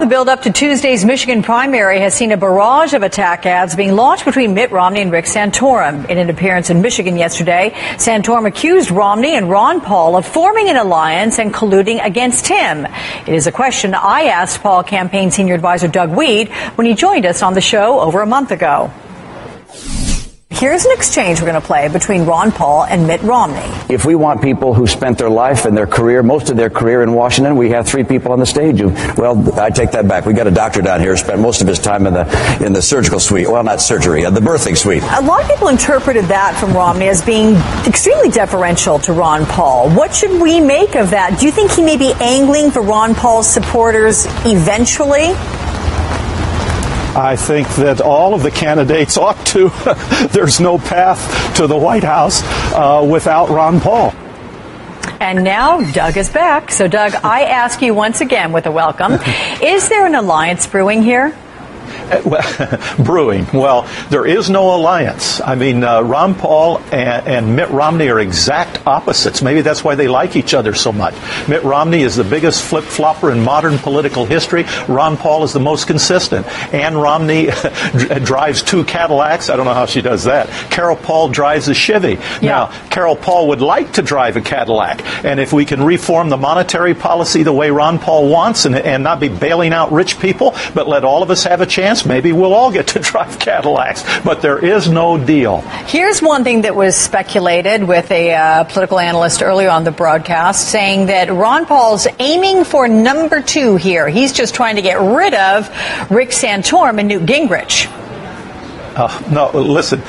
The build-up to Tuesday's Michigan primary has seen a barrage of attack ads being launched between Mitt Romney and Rick Santorum. In an appearance in Michigan yesterday, Santorum accused Romney and Ron Paul of forming an alliance and colluding against him. It is a question I asked Paul campaign senior advisor Doug Wead when he joined us on the show over a month ago. Here's an exchange we're going to play between Ron Paul and Mitt Romney. If we want people who spent their life and their career, most of their career in Washington, we have three people on the stage who, well, I take that back. We got a doctor down here who spent most of his time in the surgical suite. Well, not surgery, the birthing suite. A lot of people interpreted that from Romney as being extremely deferential to Ron Paul. What should we make of that? Do you think he may be angling for Ron Paul's supporters eventually? I think that all of the candidates ought to. There's no path to the White House without Ron Paul. And now Doug is back. So, Doug, I ask you once again with a welcome, is there an alliance brewing here? Brewing. Well, there is no alliance. I mean, Ron Paul and Mitt Romney are exact opposites. Maybe that's why they like each other so much. Mitt Romney is the biggest flip-flopper in modern political history. Ron Paul is the most consistent. Ann Romney drives two Cadillacs. I don't know how she does that. Carol Paul drives a Chevy. Yeah. Now, Carol Paul would like to drive a Cadillac. And if we can reform the monetary policy the way Ron Paul wants and not be bailing out rich people, but let all of us have a chance, maybe we'll all get to drive Cadillacs. But there is no deal. Here's one thing that was speculated with a political analyst earlier on the broadcast, saying that Ron Paul's aiming for number 2 here. He's just trying to get rid of Rick Santorum and Newt Gingrich. No, listen,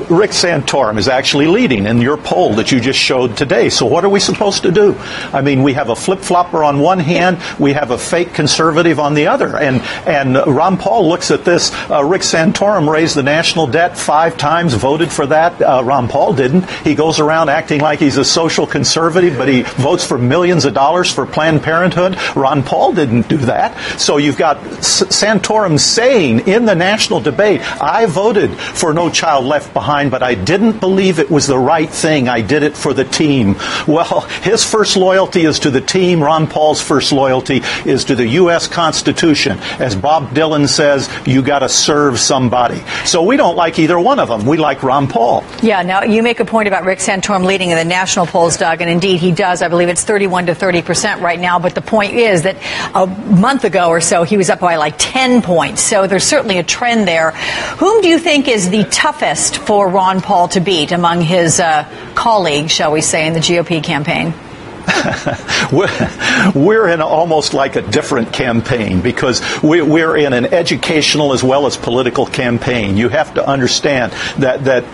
Rick Santorum is actually leading in your poll that you just showed today. So what are we supposed to do? I mean, we have a flip-flopper on one hand, we have a fake conservative on the other. And Ron Paul looks at this. Rick Santorum raised the national debt 5 times, voted for that. Ron Paul didn't. He goes around acting like he's a social conservative, but he votes for millions of dollars for Planned Parenthood. Ron Paul didn't do that. So you've got Santorum saying in the national debate, I voted for No Child Left Behind, but I didn't believe it was the right thing. I did it for the team. Well, his first loyalty is to the team. Ron Paul's first loyalty is to the U.S. Constitution. As Bob Dylan says, you got to serve somebody. So we don't like either one of them. We like Ron Paul. Yeah, now you make a point about Rick Santorum leading in the national polls, Doug, and indeed he does. I believe it's 31 to 30% right now. But the point is that a month ago or so, he was up by like 10 points. So there's certainly a trend there. Whom do you think is the toughest for Ron Paul to beat among his colleagues, shall we say, in the GOP campaign? We're in almost like a different campaign because we're in an educational as well as political campaign. You have to understand that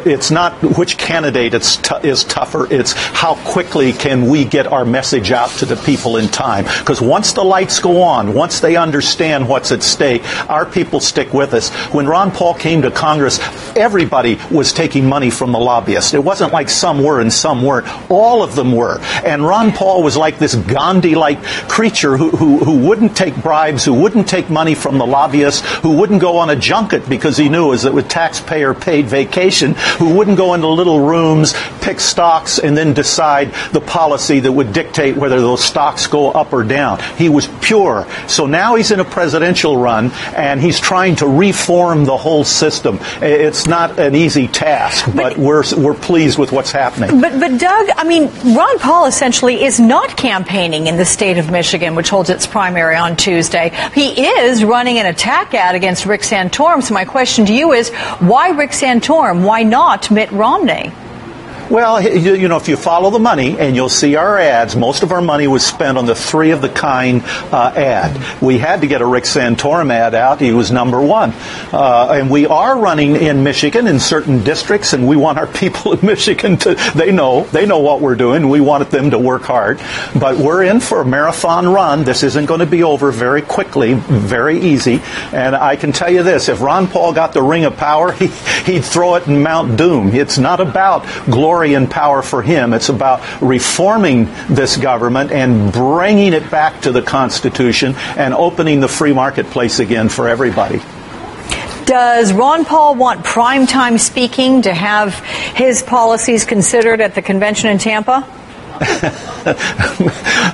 it's not which candidate is tougher, it's how quickly can we get our message out to the people in time. Because once the lights go on, once they understand what's at stake, our people stick with us. When Ron Paul came to Congress, everybody was taking money from the lobbyists. It wasn't like some were and some weren't. All of them were. And Ron Paul was like this Gandhi-like creature who wouldn't take bribes, who wouldn't take money from the lobbyists, who wouldn't go on a junket because he knew it was a taxpayer-paid vacation, who wouldn't go into little rooms, pick stocks, and then decide the policy that would dictate whether those stocks go up or down. He was pure. So now he's in a presidential run, and he's trying to reform the whole system. It's not an easy task, but we're pleased with what's happening. But Doug, I mean, Ron Paul essentially is not campaigning in the state of Michigan, which holds its primary on Tuesday. He is running an attack ad against Rick Santorum. So my question to you is, why Rick Santorum? Why not Mitt Romney? Well, you know, if you follow the money and you'll see our ads, most of our money was spent on the Three of the Kind ad. We had to get a Rick Santorum ad out. He was number 1. And we are running in Michigan in certain districts, and we want our people in Michigan to, they know what we're doing. We want them to work hard. But we're in for a marathon run. This isn't going to be over very quickly, very easy. And I can tell you this, if Ron Paul got the ring of power, he'd throw it in Mount Doom. It's not about glory and power for him. It's about reforming this government and bringing it back to the Constitution and opening the free marketplace again for everybody. Does Ron Paul want primetime speaking to have his policies considered at the convention in Tampa?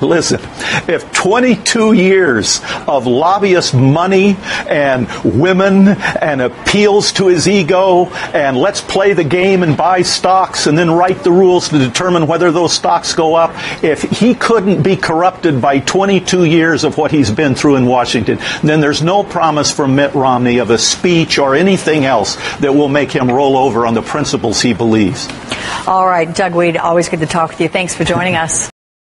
Listen, if 22 years of lobbyist money and women and appeals to his ego and let's play the game and buy stocks and then write the rules to determine whether those stocks go up, if he couldn't be corrupted by 22 years of what he's been through in Washington, then there's no promise from Mitt Romney of a speech or anything else that will make him roll over on the principles he believes. All right, Doug Wead, always good to talk with you. Thanks for joining us.